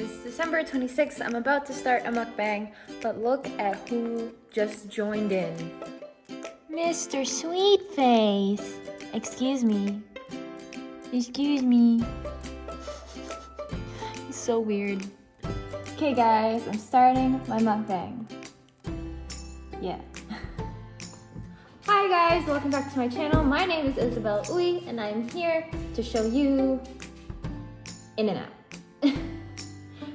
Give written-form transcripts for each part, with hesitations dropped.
is December 26th. I'm about to start a mukbang, but look at who just joined in. Mr. Sweetface. Excuse me. Excuse me. He's so weird. Okay guys, I'm starting my mukbang. Yeah. Hi guys, welcome back to my channel. My name is Isabel Uy, and I'm here to show you In-N-Out.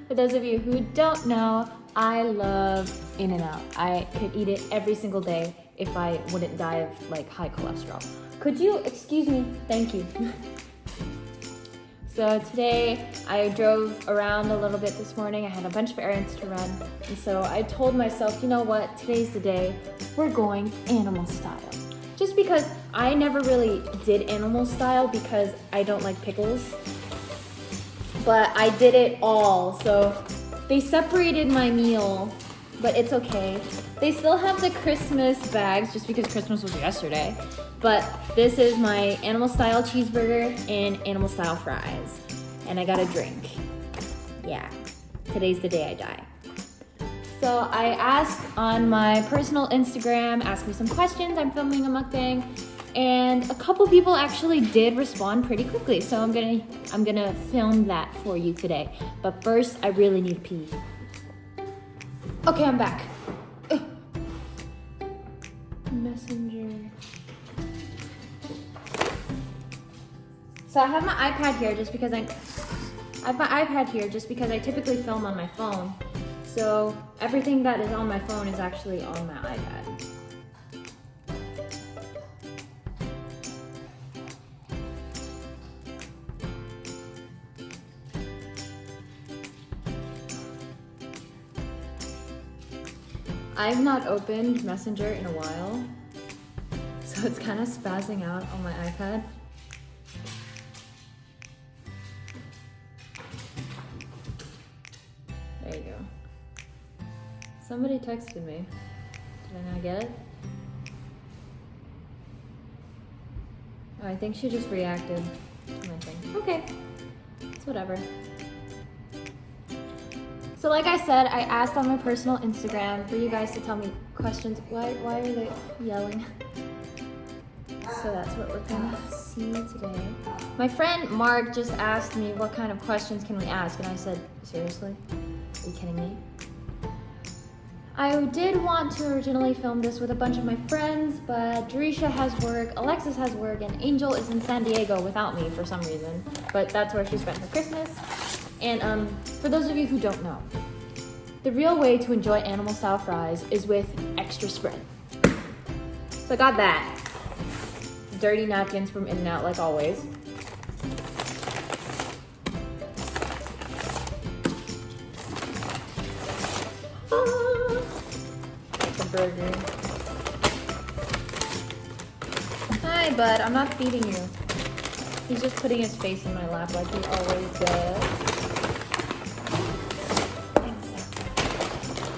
For those of you who don't know, I love In-N-Out. I could eat it every single day if I wouldn't die of like high cholesterol. Could you excuse me? Thank you. So today I drove around a little bit this morning. I had a bunch of errands to run. And so I told myself, you know what? Today's the day. We're going animal style. Just because I never really did animal style because I don't like pickles. But I did it all. So they separated my meal, but it's okay. They still have the Christmas bags just because Christmas was yesterday. But this is my animal style cheeseburger and animal style fries. And I got a drink. Yeah, today's the day I die. So I asked on my personal Instagram, ask me some questions. I'm filming a mukbang. And a couple people actually did respond pretty quickly. So I'm gonna film that for you today. But first, I really need to pee. Okay, I'm back. Messenger. So I have my iPad here just because I typically film on my phone. So everything that is on my phone is actually on my iPad. I've not opened Messenger in a while, so it's kind of spazzing out on my iPad. There you go. Somebody texted me. Did I not get it? Oh, I think she just reacted to my thing. Okay, it's whatever. So like I said, I asked on my personal Instagram for you guys to tell me questions. Why are they yelling? So that's what we're gonna see today. My friend Mark just asked me what kind of questions can we ask, and I said, seriously? Are you kidding me? I did want to originally film this with a bunch of my friends, but Jerisha has work, Alexis has work, and Angel is in San Diego without me for some reason. But that's where she spent her Christmas. And for those of you who don't know, the real way to enjoy animal style fries is with extra spread. So I got that. Dirty napkins from In-N-Out like always. The burger. Hi bud, I'm not feeding you. He's just putting his face in my lap like he always does.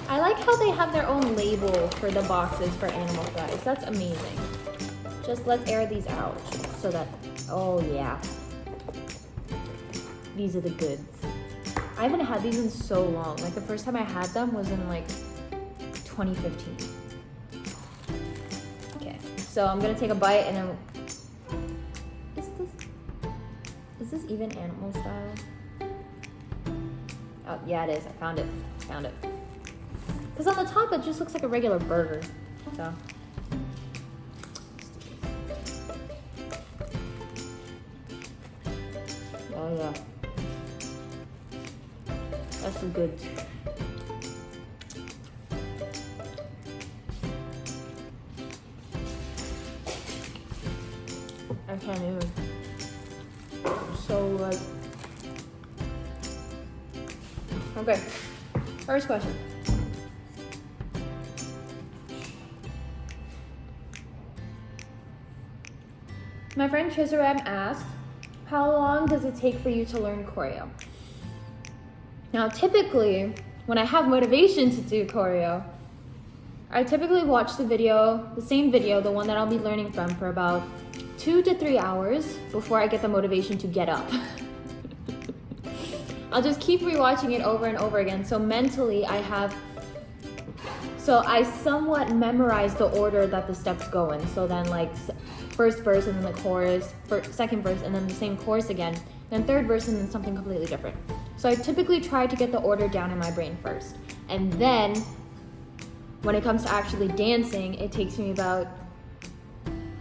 I like how they have their own label for the boxes for animal fries. That's amazing. Just let's air these out so that, oh yeah. These are the goods. I haven't had these in so long. Like the first time I had them was in like 2015. Okay, so I'm gonna take a bite and then, is this even animal style? Oh yeah, it is, I found it. Because on the top, it just looks like a regular burger, so. Oh yeah. That's some good. I can't even. So good. Okay, first question. My friend Chizaram asked, how long does it take for you to learn choreo? Now, typically, when I have motivation to do choreo, I typically watch the same video, the one that I'll be learning from, for about 2 to 3 hours before I get the motivation to get up. I'll just keep rewatching it over and over again. So mentally I somewhat memorized the order that the steps go in. So then like first verse and then the chorus, second verse and then the same chorus again, then third verse and then something completely different. So I typically try to get the order down in my brain first. And then when it comes to actually dancing, it takes me about,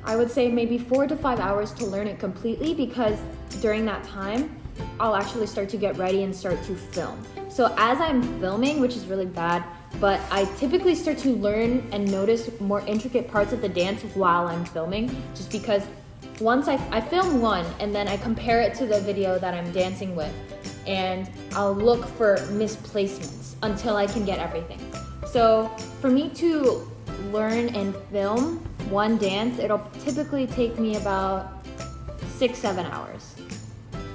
I would say maybe 4 to 5 hours to learn it completely, because during that time, I'll actually start to get ready and start to film. So as I'm filming, which is really bad, but I typically start to learn and notice more intricate parts of the dance while I'm filming, just because once I film one and then I compare it to the video that I'm dancing with, and I'll look for misplacements until I can get everything. So for me to learn and film one dance, it'll typically take me about 6-7 hours.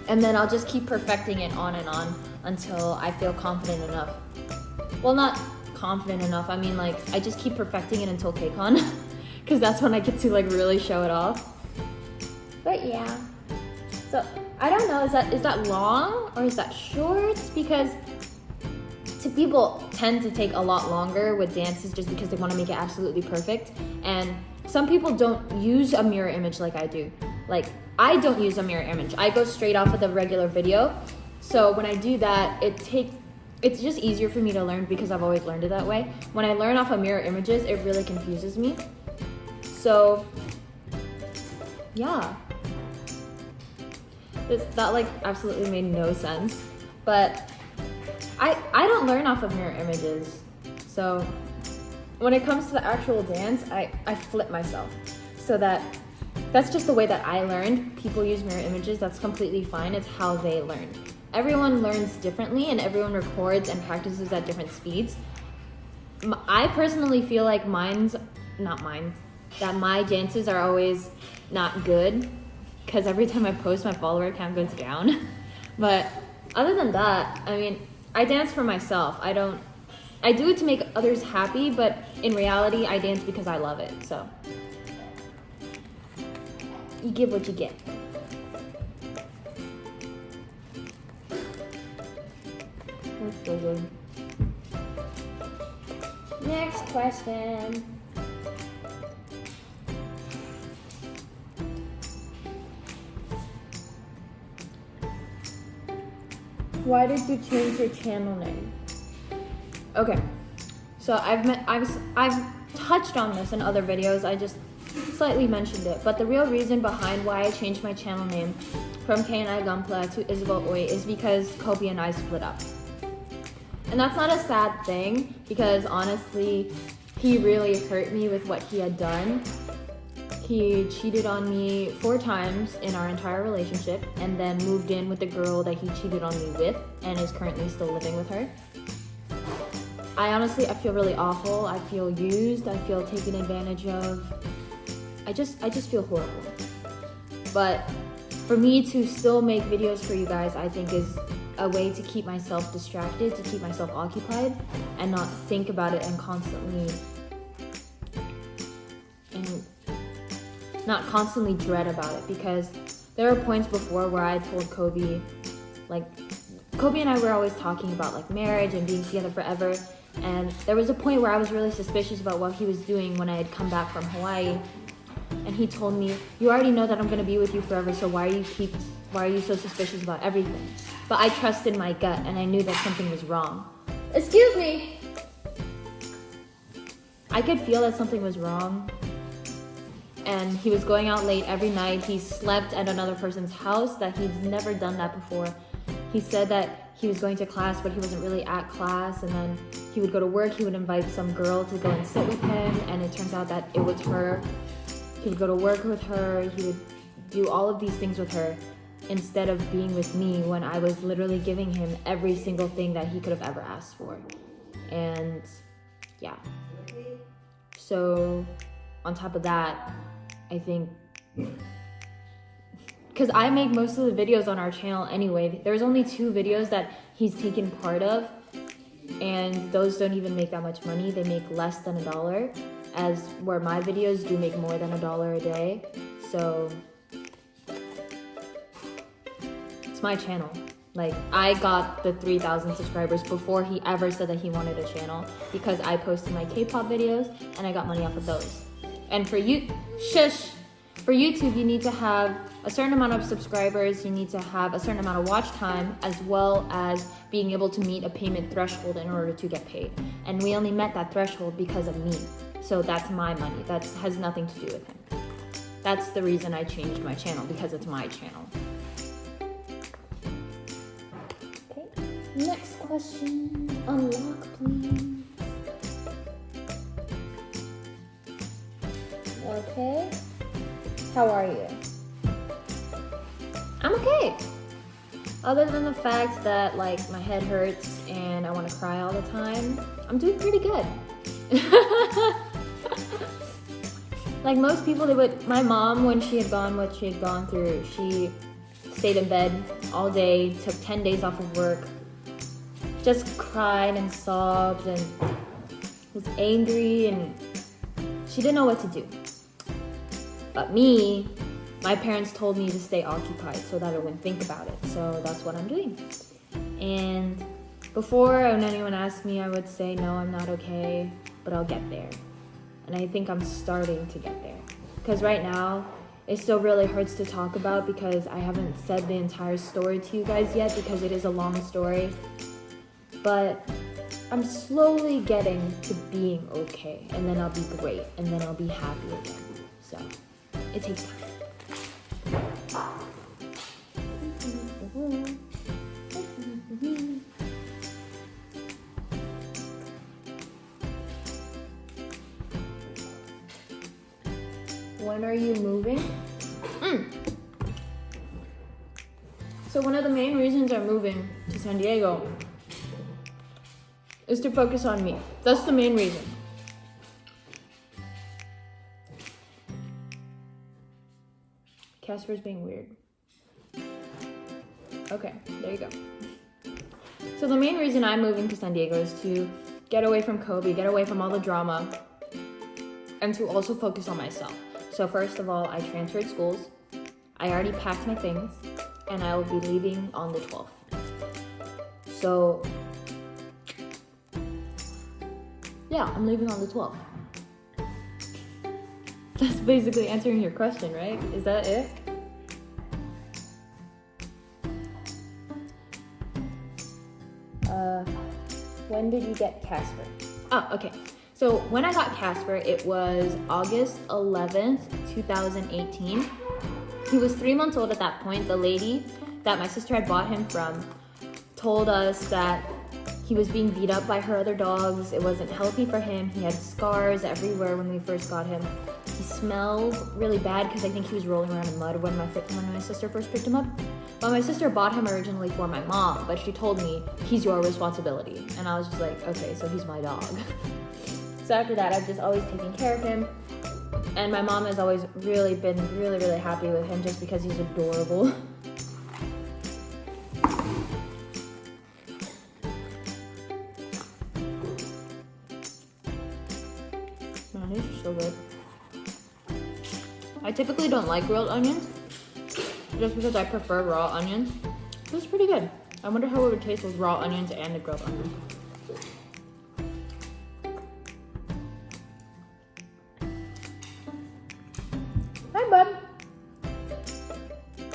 And then I'll just keep perfecting it on and on until I feel confident enough. Well, not confident enough, I mean like I just keep perfecting it until KCON, because that's when I get to like really show it off. But yeah, so I don't know, is that long or is that short? Because people tend to take a lot longer with dances just because they want to make it absolutely perfect. And some people don't use a mirror image like I do. Like, I don't use a mirror image. I go straight off of the regular video. So when I do that, it's just easier for me to learn because I've always learned it that way. When I learn off of mirror images, it really confuses me. So, yeah. That like absolutely made no sense. But I don't learn off of mirror images. So when it comes to the actual dance, I flip myself. So that's just the way that I learned. People use mirror images, that's completely fine. It's how they learn. Everyone learns differently and everyone records and practices at different speeds. I personally feel like that my dances are always not good, because every time I post, my follower count goes down. But other than that, I mean, I dance for myself. I do it to make others happy, but in reality, I dance because I love it, so. You get what you get. That's so good. Next question. Why did you change your channel name? Okay, so I've touched on this in other videos. I just slightly mentioned it, but the real reason behind why I changed my channel name from K&I Gunpla to Isabel Oy is because Kobe and I split up. And that's not a sad thing, because honestly, he really hurt me with what he had done. He cheated on me 4 times in our entire relationship, and then moved in with the girl that he cheated on me with and is currently still living with her. I feel really awful. I feel used. I feel taken advantage of. I just feel horrible. But for me to still make videos for you guys, I think is a way to keep myself distracted, to keep myself occupied, and not think about it and not constantly dread about it. Because there were points before where I told Kobe, like, Kobe and I were always talking about like marriage and being together forever. And there was a point where I was really suspicious about what he was doing when I had come back from Hawaii. And he told me, you already know that I'm gonna be with you forever, so why are you so suspicious about everything? But I trusted my gut and I knew that something was wrong. Excuse me! I could feel that something was wrong. And he was going out late every night. He slept at another person's house, that he's never done that before. He said that he was going to class, but he wasn't really at class. And then he would go to work, he would invite some girl to go and sit with him, and it turns out that it was her. He would go to work with her, he would do all of these things with her instead of being with me, when I was literally giving him every single thing that he could have ever asked for. And yeah. So on top of that, I think, because I make most of the videos on our channel anyway, there's only 2 videos that he's taken part of, and those don't even make that much money. They make less than $1, as where my videos do make more than $1 a day. So it's my channel. Like, I got the 3,000 subscribers before he ever said that he wanted a channel, because I posted my K-pop videos and I got money off of those. And for for YouTube, you need to have a certain amount of subscribers, you need to have a certain amount of watch time, as well as being able to meet a payment threshold in order to get paid. And we only met that threshold because of me. So that's my money. That has nothing to do with him. That's the reason I changed my channel, because it's my channel. Okay, next question. Unlock, please. Okay. How are you? I'm okay. Other than the fact that like my head hurts and I want to cry all the time, I'm doing pretty good. Like most people, my mom, when she had gone what she had gone through, she stayed in bed all day, took 10 days off of work, just cried and sobbed and was angry, and she didn't know what to do. But me, my parents told me to stay occupied so that I wouldn't think about it. So that's what I'm doing. And before, when anyone asked me, I would say, no, I'm not okay, but I'll get there. And I think I'm starting to get there. Because right now, it still really hurts to talk about, because I haven't said the entire story to you guys yet, because it is a long story. But I'm slowly getting to being okay, and then I'll be great, and then I'll be happy again. So it takes time. When are you moving? So one of the main reasons I'm moving to San Diego is to focus on me. That's the main reason. Casper's being weird. Okay, there you go. So the main reason I'm moving to San Diego is to get away from Kobe, get away from all the drama, and to also focus on myself. So first of all, I transferred schools. I already packed my things, and I will be leaving on the 12th. So, yeah, I'm leaving on the 12th. That's basically answering your question, right? Is that it? When did you get Casper? Oh, okay. So when I got Casper, it was August 11th, 2018. He was 3 months old at that point. The lady that my sister had bought him from told us that he was being beat up by her other dogs. It wasn't healthy for him. He had scars everywhere when we first got him. He smelled really bad because I think he was rolling around in mud when my sister first picked him up. But my sister bought him originally for my mom, but she told me, he's your responsibility. And I was just like, okay, so he's my dog. So after that, I've just always taken care of him. And my mom has always really been really happy with him just because he's adorable. Man, these are so good. I typically don't like grilled onions, just because I prefer raw onions. This is pretty good. I wonder how it would taste with raw onions and a grilled onion. Hi, bud.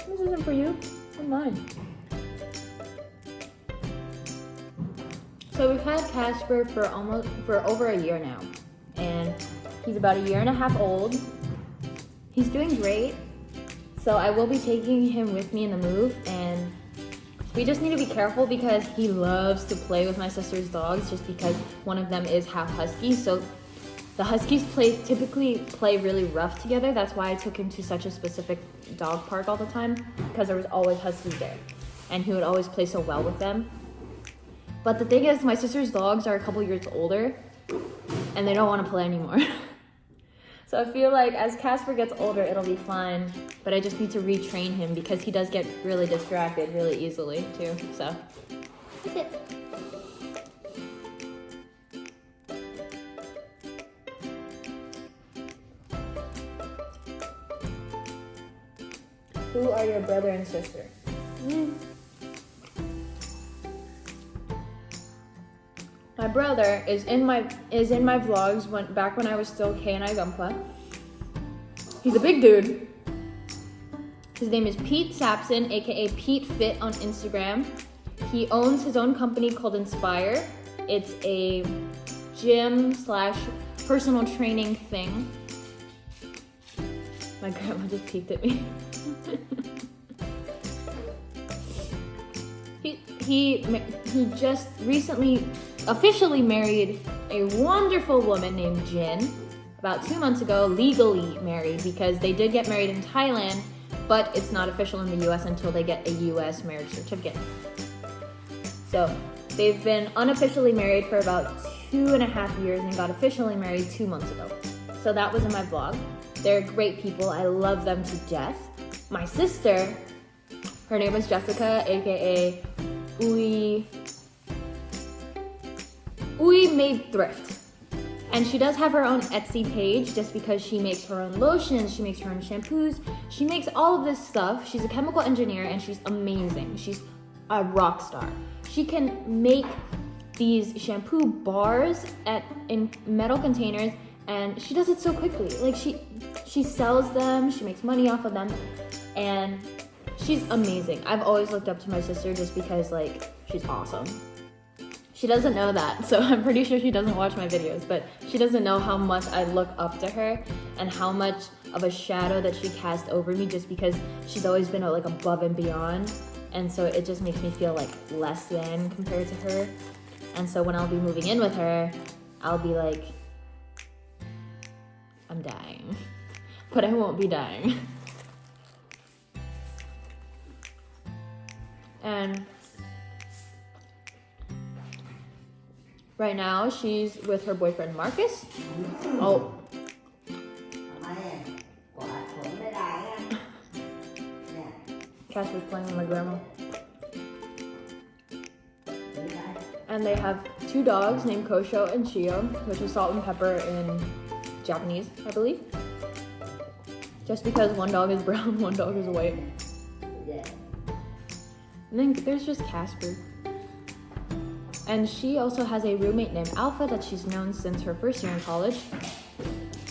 This isn't for you. It's mine. So we've had Casper for over a year now, and he's about 1.5 years old. He's doing great. So I will be taking him with me in the move, and we just need to be careful because he loves to play with my sister's dogs, just because one of them is half husky. So the huskies typically play really rough together. That's why I took him to such a specific dog park all the time, because there was always huskies there, and he would always play so well with them. But the thing is, my sister's dogs are a couple years older, and they don't want to play anymore. So I feel like as Casper gets older, it'll be fun, but I just need to retrain him because he does get really distracted really easily too, so that's it. Who are your brother and sister? brother is in my vlogs back when I was still K&I Gunpla. He's a big dude. His name is Pete Sapson, aka Pete Fit on Instagram. He owns his own company called Inspire. It's a gym/personal training thing. My grandma just peeked at me. He just recently officially married a wonderful woman named Jin. About 2 months ago, legally married, because they did get married in Thailand, but it's not official in the US until they get a US marriage certificate. So they've been unofficially married for about 2.5 years and got officially married 2 months ago. So that was in my vlog. They're great people. I love them to death. My sister, her name is Jessica, aka Ui Made Thrift. And she does have her own Etsy page just because she makes her own lotions, she makes her own shampoos, she makes all of this stuff. She's a chemical engineer and she's amazing. She's a rock star. She can make these shampoo bars in metal containers, and she does it so quickly. Like she sells them, she makes money off of them, and she's amazing. I've always looked up to my sister just because like she's awesome. She doesn't know that, so I'm pretty sure she doesn't watch my videos, but she doesn't know how much I look up to her and how much of a shadow that she cast over me just because she's always been like above and beyond. And so it just makes me feel like less than compared to her. And so when I'll be moving in with her, I'll be like, I'm dying, but I won't be dying. And right now she's with her boyfriend Marcus. Oh. Cass was playing with my grandma. And they have 2 dogs named Kosho and Chio, which is salt and pepper in Japanese, I believe. Just because one dog is brown, one dog is white. And then there's just Casper. And she also has a roommate named Alpha that she's known since her first year in college.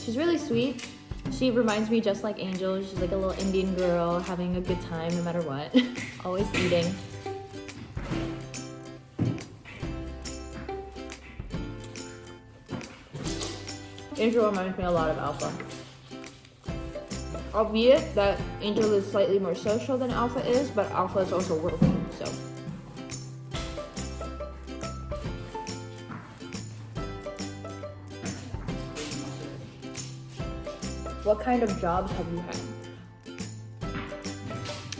She's really sweet. She reminds me just like Angel. She's like a little Indian girl having a good time no matter what. Always eating. Angel reminds me a lot of Alpha. Albeit that Angel is slightly more social than Alpha is, but Alpha is also working, so. What kind of jobs have you had?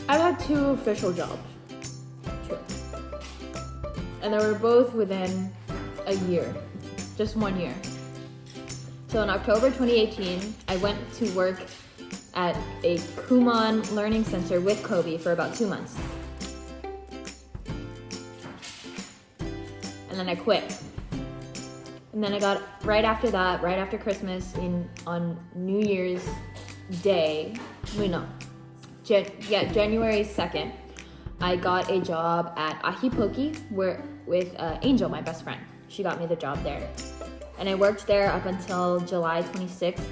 I've had 2 official jobs. 2. And they were both within a year. Just 1 year. So in October 2018, I went to work at a Kumon Learning Center with Kobe for about 2 months. And then I quit. And then I got, right after that, right after Christmas, on New Year's Day, January 2nd, I got a job at Ahipoki with Angel, my best friend. She got me the job there. And I worked there up until July 26th,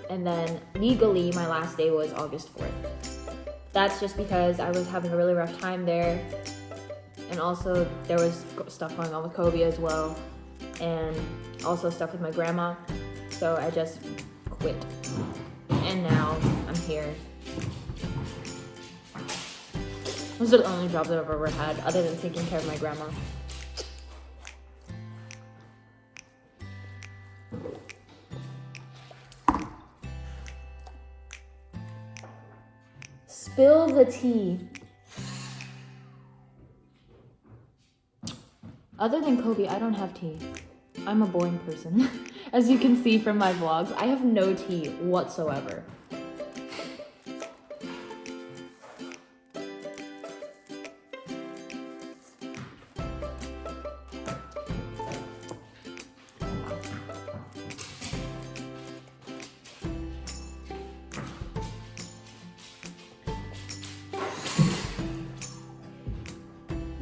and then legally my last day was August 4th. That's just because I was having a really rough time there, and also there was stuff going on with Kobe as well, and also stuff with my grandma, so I just quit. And now I'm here. Those are the only jobs I've ever had, other than taking care of my grandma. Spill the tea. Other than Kobe, I don't have tea. I'm a boring person. As you can see from my vlogs, I have no tea whatsoever.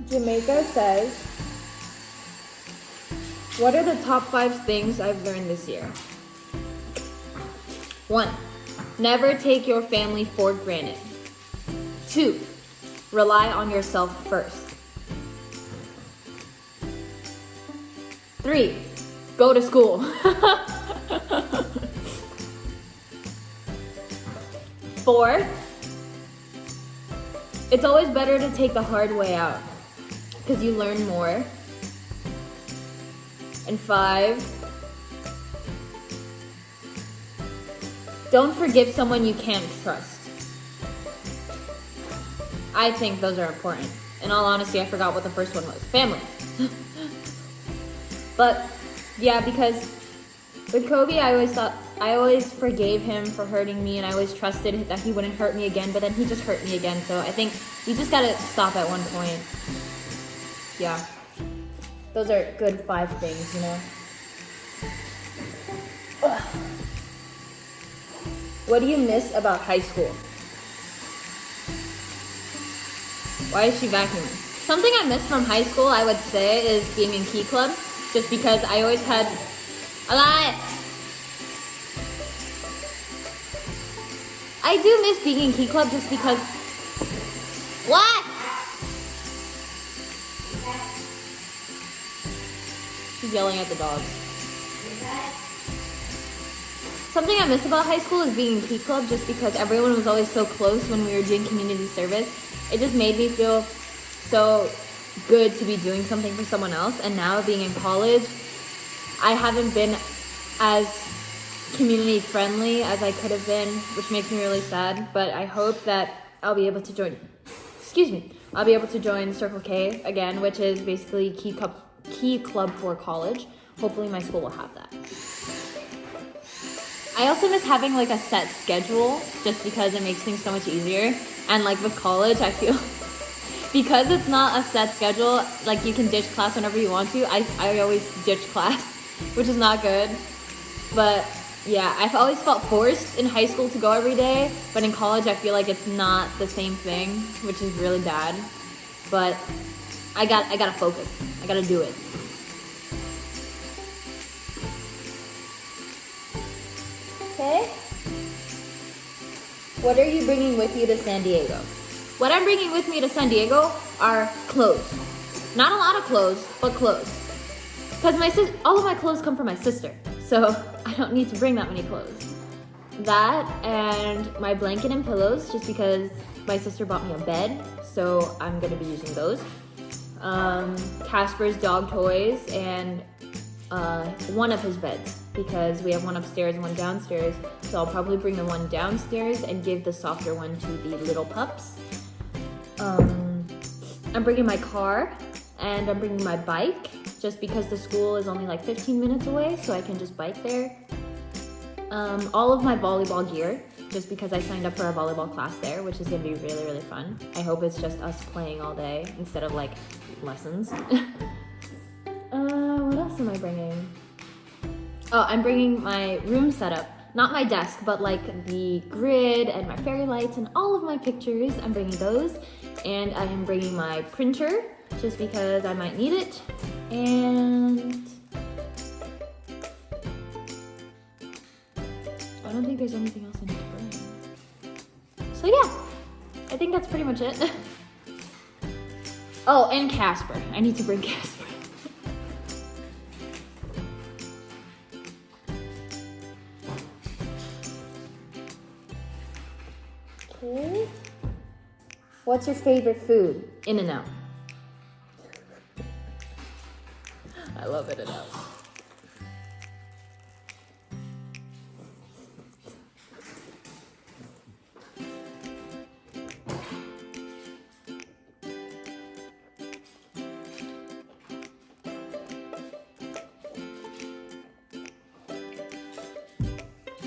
Jamaica says, What are the top 5 things I've learned this year? 1. Never take your family for granted. 2. Rely on yourself first. 3. Go to school. 4. It's always better to take the hard way out because you learn more. And 5. Don't forgive someone you can't trust. I think those are important. In all honesty, I forgot what the first one was. Family. But yeah, because with Kobe, I always forgave him for hurting me, and I always trusted that he wouldn't hurt me again, but then he just hurt me again. So I think you just gotta stop at one point. Yeah. Those are good 5 things, you know? Ugh. What do you miss about high school? Why is she vacuuming? Something I miss from high school, I would say, is being in Key Club. Just because I always had... Alive! I do miss being in Key Club just because... What? She's yelling at the dogs. Something I miss about high school is being in Key Club just because everyone was always so close when we were doing community service. It just made me feel so good to be doing something for someone else. And now being in college, I haven't been as community friendly as I could have been, which makes me really sad. But I hope that I'll be able to join, I'll be able to join Circle K again, which is basically Key Club for college. Hopefully my school will have that. I also miss having like a set schedule just because it makes things so much easier. And like with college, I feel because it's not a set schedule, like you can ditch class whenever you want to. I always ditch class, which is not good. But yeah, I've always felt forced in high school to go every day, but in college I feel like it's not the same thing, which is really bad. But I gotta focus. I gotta do it. Okay. What are you bringing with you to San Diego? What I'm bringing with me to San Diego are clothes. Not a lot of clothes, but clothes. Because all of my clothes come from my sister, so I don't need to bring that many clothes. That and my blanket and pillows, just because my sister bought me a bed, so I'm gonna be using those. Casper's dog toys and one of his beds, because we have one upstairs and one downstairs, so I'll probably bring the one downstairs and give the softer one to the little pups. I'm bringing my car and I'm bringing my bike, just because the school is only like 15 minutes away, so I can just bike there. All of my volleyball gear, just because I signed up for a volleyball class there, which is gonna be really, really fun. I hope it's just us playing all day instead of like lessons. What else am I bringing? Oh, I'm bringing my room setup. Not my desk, but like the grid and my fairy lights and all of my pictures. I'm bringing those. And I am bringing my printer, just because I might need it. And I don't think there's anything else I need to bring. So yeah, I think that's pretty much it. Oh, and Casper. I need to bring Casper. Okay. What's your favorite food? In-N-Out. I love In-N-Out.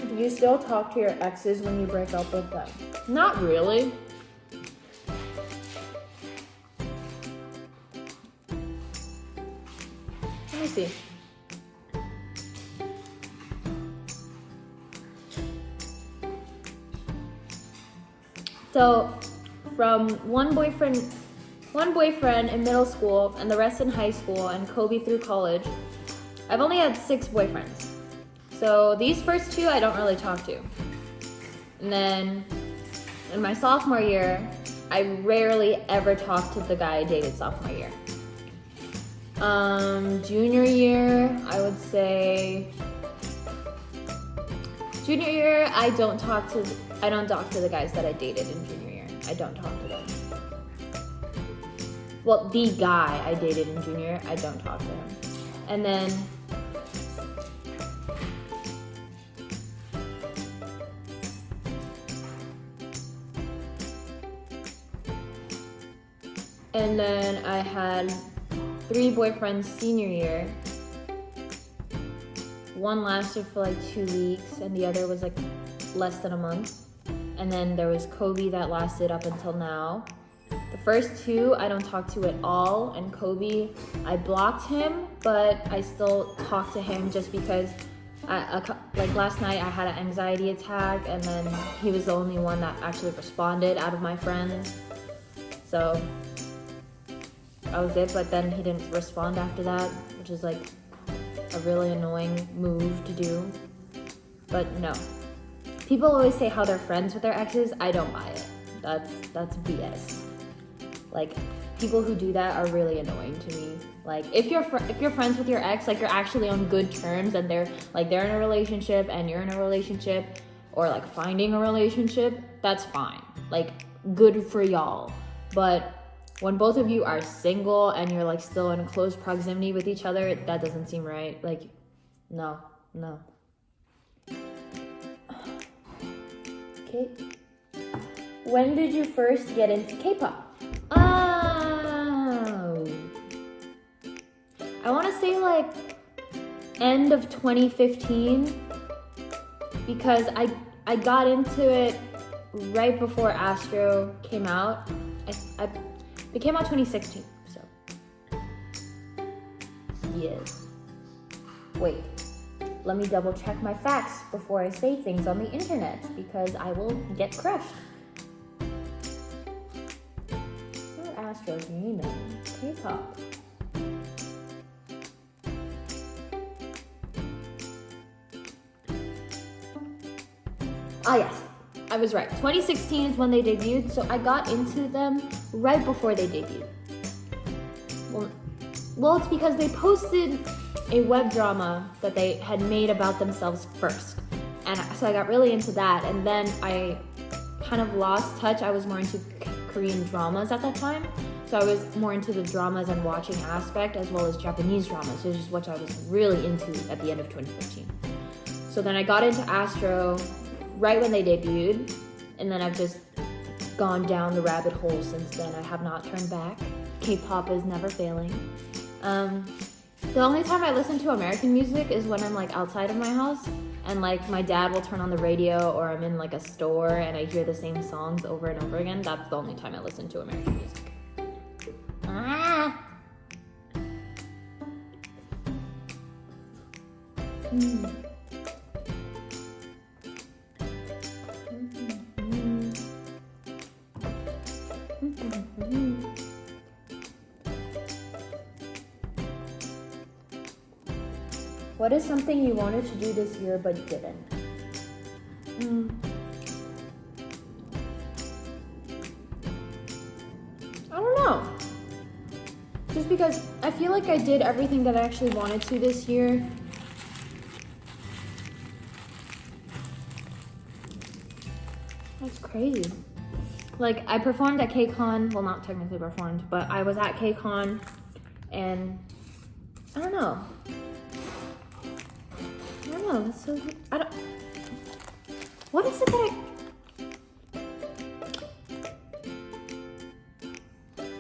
Do you still talk to your exes when you break up with them? Not really. Let me see. So, from one boyfriend in middle school and the rest in high school and Kobe through college, I've only had 6 boyfriends. So these first 2 I don't really talk to. And then in my sophomore year, I rarely ever talked to the guy I dated sophomore year. Junior year, I would say, junior year, I don't talk to the guys that I dated in junior year. I don't talk to them. Well, the guy I dated in junior year, I don't talk to him. And then I had 3 boyfriends senior year. One lasted for like 2 weeks and the other was like less than a month. And then there was Kobe that lasted up until now. The first 2 I don't talk to at all, and Kobe, I blocked him, but I still talk to him just because like last night I had an anxiety attack, and then he was the only one that actually responded out of my friends. So that was it, but then he didn't respond after that, which is like a really annoying move to do. But no. People always say how they're friends with their exes. I don't buy it. That's BS. Like, people who do that are really annoying to me. Like, if you're friends with your ex, like you're actually on good terms and they're in a relationship and you're in a relationship, or like finding a relationship, that's fine. Like, good for y'all. But when both of you are single and you're like still in close proximity with each other, that doesn't seem right. Like, no. Okay. When did you first get into K-pop? Oh. I want to say like end of 2015, because I got into it right before Astro came out. It came out 2016, so yes. Wait, let me double check my facts before I say things on the internet, because I will get crushed. Oh, Astro Gaming, K-pop. Ah yes, I was right. 2016 is when they debuted, so I got into them right before they debuted. Well, it's because they posted a web drama that they had made about themselves first. And so I got really into that, and then I kind of lost touch. I was more into Korean dramas at that time. So I was more into the dramas and watching aspect, as well as Japanese dramas, which is what I was really into at the end of 2015. So then I got into Astro right when they debuted, and then I've just gone down the rabbit hole since then. I have not turned back. K-pop is never failing. The only time I listen to American music is when I'm like outside of my house, and like my dad will turn on the radio, or I'm in like a store and I hear the same songs over and over again. That's the only time I listen to American music. What is something you wanted to do this year but didn't? I don't know. Just because I feel like I did everything that I actually wanted to this year. That's crazy. Like, I performed at KCON. Well, not technically performed, but I was at KCON, and I don't know. That's so good. What is it that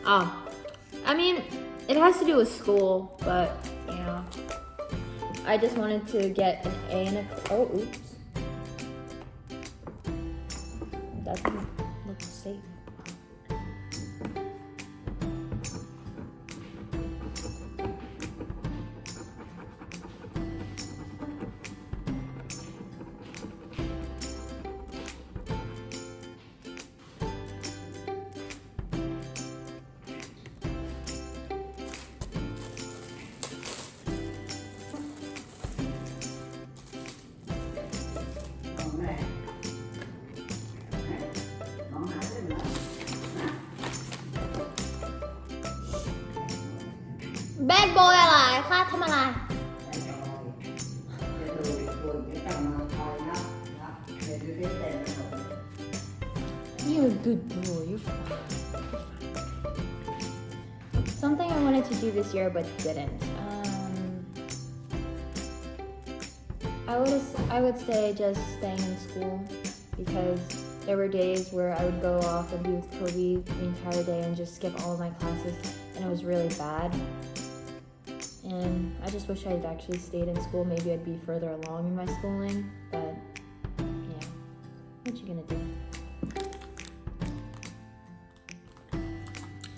I mean, it has to do with school, but, yeah. I just wanted to get an A and oh, oops. That doesn't look safe. แบดบอยอะไรคะทำอะไร You're a good boy. You're fine. Something I wanted to do this year but didn't. I would say just staying in school because there were days where I would go off and be with Kobe the entire day and just skip all of my classes, and it was really bad. And I just wish I'd actually stayed in school. Maybe I'd be further along in my schooling, but yeah, what you gonna do?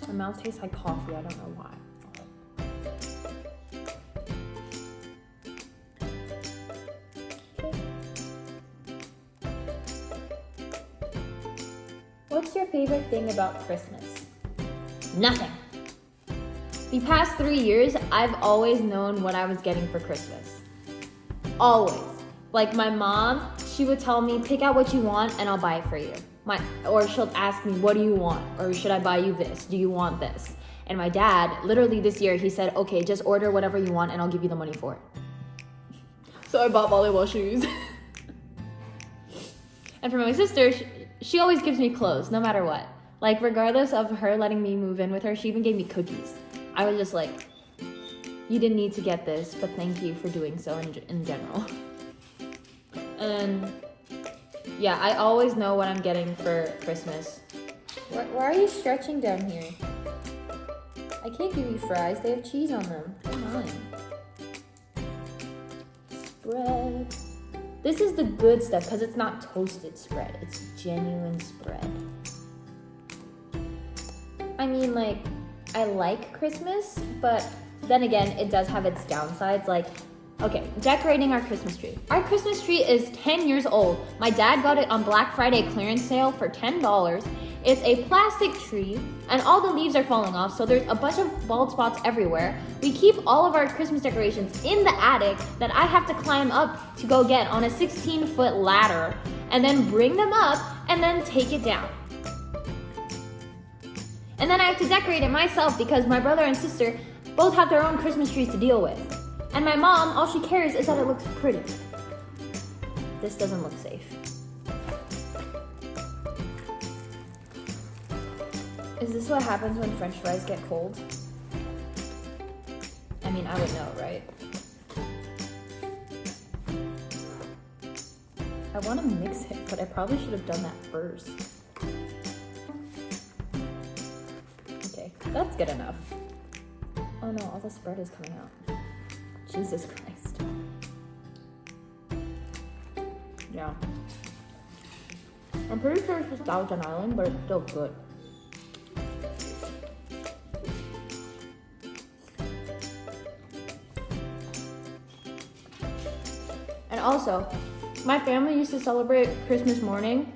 My mouth tastes like coffee, I don't know why. What's your favorite thing about Christmas? Nothing. The past 3 years, I've always known what I was getting for Christmas. Always. Like my mom, she would tell me, pick out what you want and I'll buy it for you. Or she'll ask me, what do you want? Or should I buy you this? Do you want this? And my dad, literally this year, he said, okay, just order whatever you want and I'll give you the money for it. So I bought volleyball shoes. And for my sister, she always gives me clothes, no matter what. Like, regardless of her letting me move in with her, she even gave me cookies. I was just like, you didn't need to get this, but thank you for doing so in general. And yeah, I always know what I'm getting for Christmas. Why are you stretching down here? I can't give you fries, they have cheese on them. Come on. Spread. This is the good stuff because it's not toasted spread, it's genuine spread. I mean, like, I like Christmas, but then again, it does have its downsides. Like, okay, decorating our Christmas tree. Our Christmas tree is 10 years old. My dad got it on Black Friday clearance sale for $10. It's a plastic tree, and all the leaves are falling off, so there's a bunch of bald spots everywhere. We keep all of our Christmas decorations in the attic that I have to climb up to go get on a 16-foot ladder, and then bring them up, and then take it down. And then I have to decorate it myself because my brother and sister both have their own Christmas trees to deal with. And my mom, all she cares is that it looks pretty. This doesn't look safe. Is this what happens when French fries get cold? I mean, I would know, right? I want to mix it, but I probably should have done that first. Okay, that's good enough. Oh no, all the spread is coming out. Jesus Christ. Yeah. I'm pretty sure it's just Thousand Island, but it's still good. And also, my family used to celebrate Christmas morning.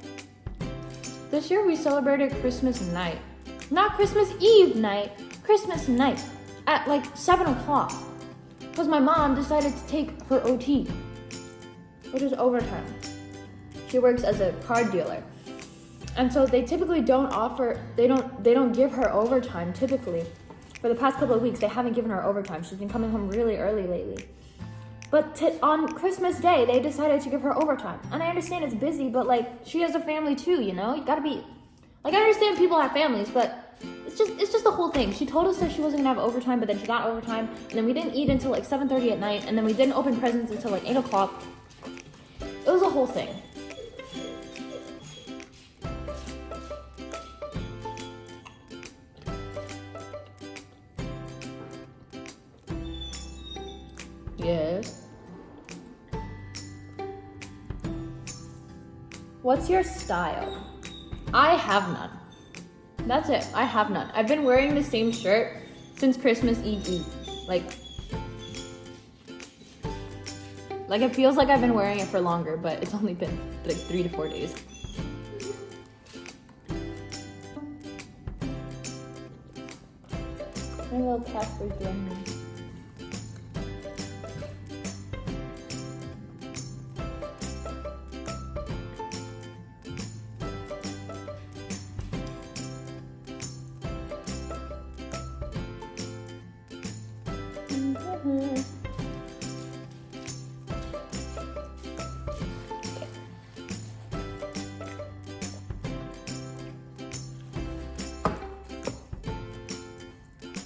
This year we celebrated Christmas night. Not Christmas Eve night, Christmas night at like 7 o'clock. Because my mom decided to take her OT, which is overtime. She works as a car dealer. And so they typically don't give her overtime typically. For the past couple of weeks, they haven't given her overtime. She's been coming home really early lately. But on Christmas Day, they decided to give her overtime. And I understand it's busy, but like, she has a family too, you know? You gotta be, like, I understand people have families, but it's just the whole thing. She told us that she wasn't gonna have overtime, but then she got overtime, and then we didn't eat until like 7:30 at night, and then we didn't open presents until like 8 o'clock. It was a whole thing. Yes. What's your style? I have none. That's it. I have none. I've been wearing the same shirt since Christmas Eve. Like it feels like I've been wearing it for longer, but it's only been like 3 to 4 days. My little Casper's joining me.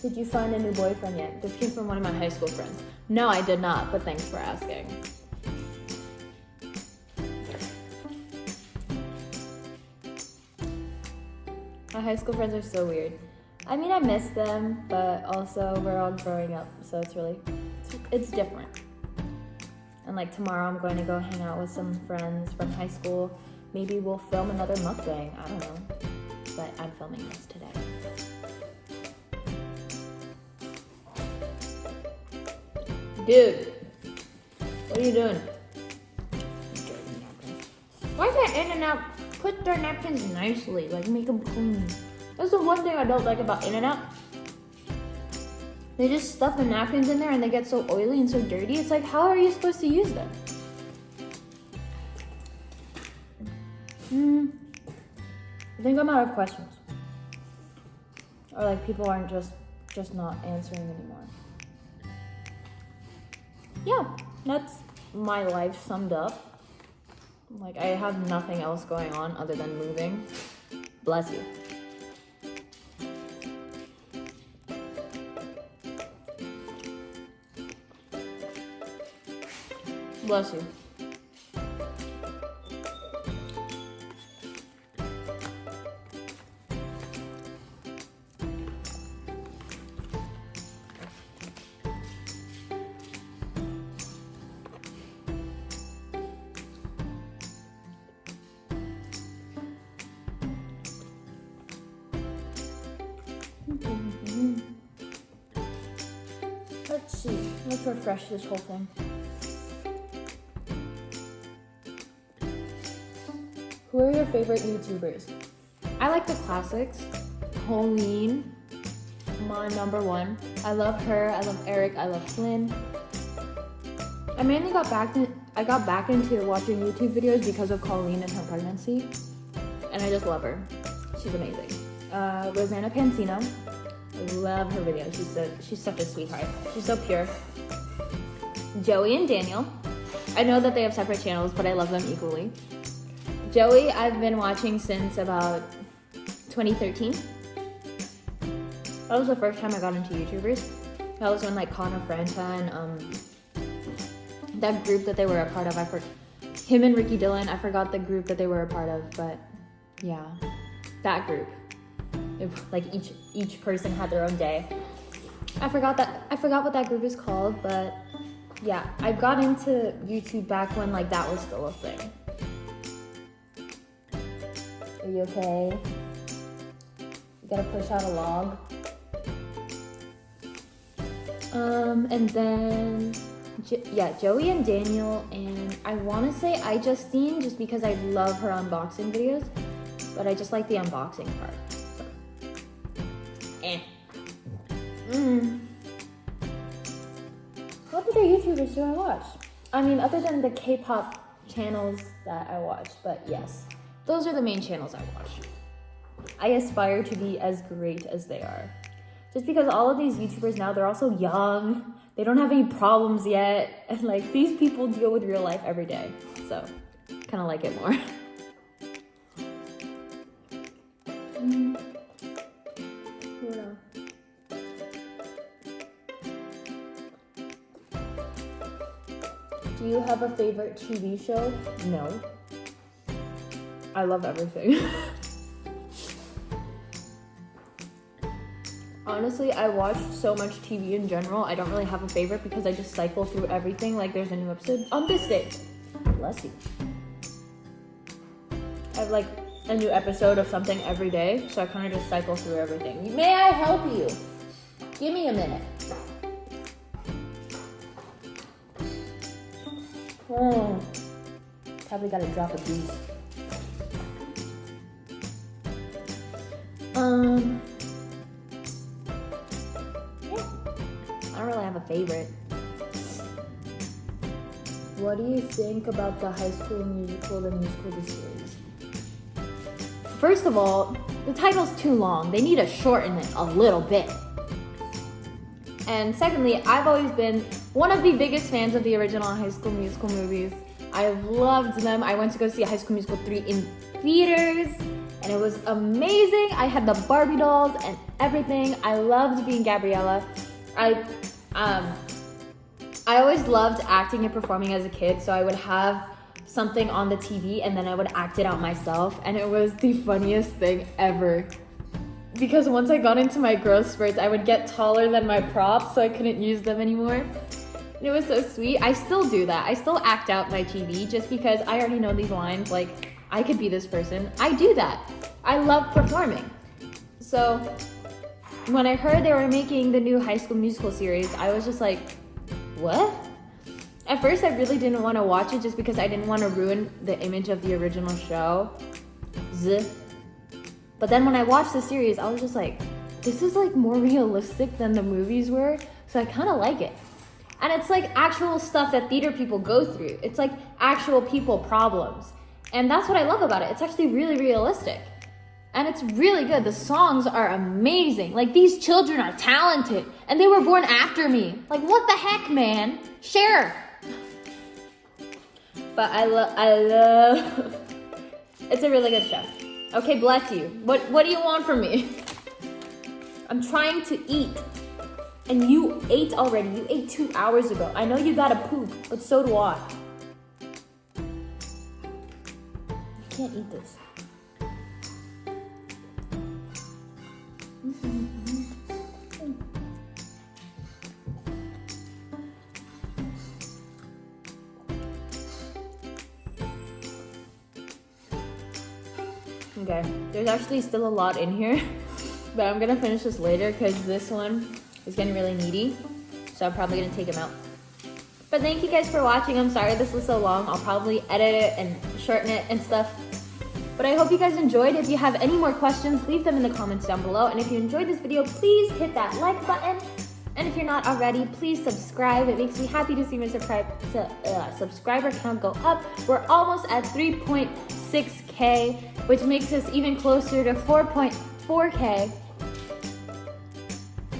Did you find a new boyfriend yet? This came from one of my high school friends. No, I did not, but thanks for asking. My high school friends are so weird. I mean, I miss them, but also we're all growing up, so it's different. And like tomorrow I'm going to go hang out with some friends from high school. Maybe we'll film another mukbang, I don't know. But I'm filming this today. Dude, what are you doing? Why can't In-N-Out put their napkins nicely, like make them clean? That's the one thing I don't like about In-N-Out. They just stuff the napkins in there and they get so oily and so dirty. It's like, how are you supposed to use them? I think I'm out of questions. Or like people aren't just not answering anymore. Yeah, that's my life summed up. Like, I have nothing else going on other than moving. Bless you. Bless you. Let's see. Let's refresh this whole thing. Who are your favorite YouTubers? I like the classics. Colleen, my number one. I love her. I love Eric. I love Flynn. I mainly got back into watching YouTube videos because of Colleen and her pregnancy, and I just love her. She's amazing. Rosanna Pansino. I love her videos. She's such a sweetheart. She's so pure. Joey and Daniel. I know that they have separate channels, but I love them equally. Joey, I've been watching since about 2013. That was the first time I got into YouTubers. That was when like Connor Franta and that group that they were a part of. Him and Ricky Dillon. I forgot the group that they were a part of, but yeah, that group. Like each person had their own day. I forgot what that group is called, but yeah, I got into YouTube back when like that was still a thing. Are you okay? You gotta push out a log. And then Joey and Daniel, and I want to say iJustine just because I love her unboxing videos, but I just like the unboxing part. What other YouTubers do I watch? I mean, other than the K-pop channels that I watch, but yes, those are the main channels I watch. I aspire to be as great as they are. Just because all of these YouTubers now, they're also young, they don't have any problems yet, and like these people deal with real life every day, so kind of like it more. Do you have a favorite TV show? No. I love everything. Honestly, I watch so much TV in general. I don't really have a favorite because I just cycle through everything. Like there's a new episode on this day. Bless you. I have like a new episode of something every day, so I kind of just cycle through everything. May I help you? Give me a minute. Oh, probably gotta drop a beat. Yeah, I don't really have a favorite. What do you think about the High School Musical, the musical, the series? First of all, the title's too long. They need to shorten it a little bit. And secondly, I've always been one of the biggest fans of the original High School Musical movies. I've loved them. I went to go see High School Musical 3 in theaters. and it was amazing. I had the Barbie dolls and everything. I loved being Gabriella. I always loved acting and performing as a kid, so I would have something on the TV and then I would act it out myself, and it was the funniest thing ever. Because once I got into my growth spurts, I would get taller than my props, so I couldn't use them anymore. And it was so sweet. I still do that. I still act out my TV just because I already know these lines, like, I could be this person. I do that. I love performing. So when I heard they were making the new High School Musical series, I was just like, what? At first, I really didn't want to watch it just because I didn't want to ruin the image of the original show. But then when I watched the series, I was just like, this is like more realistic than the movies were, so I kind of like it. And it's like actual stuff that theater people go through. It's like actual people problems. And that's what I love about it. It's actually really realistic. And it's really good. The songs are amazing. Like, these children are talented, and they were born after me. Like, what the heck, man? Share. But I love, it's a really good show. Okay, bless you. What do you want from me? I'm trying to eat. And you ate already. You ate 2 hours ago. I know you gotta poop, but so do I. You can't eat this. Okay, there's actually still a lot in here, but I'm gonna finish this later because this one is getting really needy, so I'm probably gonna take him out. But thank you guys for watching. I'm sorry this was so long. I'll probably edit it and shorten it and stuff. But I hope you guys enjoyed. If you have any more questions, leave them in the comments down below. And if you enjoyed this video, please hit that like button. And if you're not already, please subscribe. It makes me happy to see my subscriber count go up. We're almost at 3.6K, which makes us even closer to 4.4K.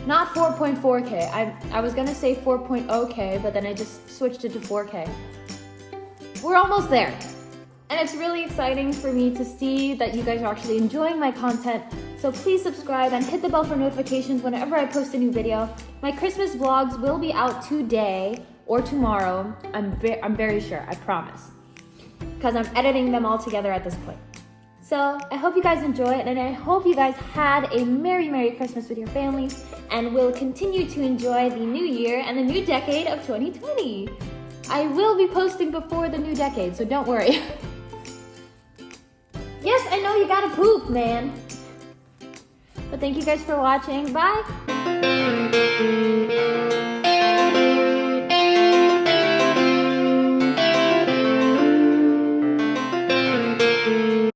Not 4.4K. I was gonna say 4.0K, but then I just switched it to 4K. We're almost there. And it's really exciting for me to see that you guys are actually enjoying my content. So please subscribe and hit the bell for notifications whenever I post a new video. My Christmas vlogs will be out today or tomorrow. I'm very sure, I promise. Because I'm editing them all together at this point. So I hope you guys enjoy it, and I hope you guys had a Merry, Merry Christmas with your families, and will continue to enjoy the new year and the new decade of 2020. I will be posting before the new decade, so don't worry. Yes, I know you gotta poop, man. But thank you guys for watching. Bye.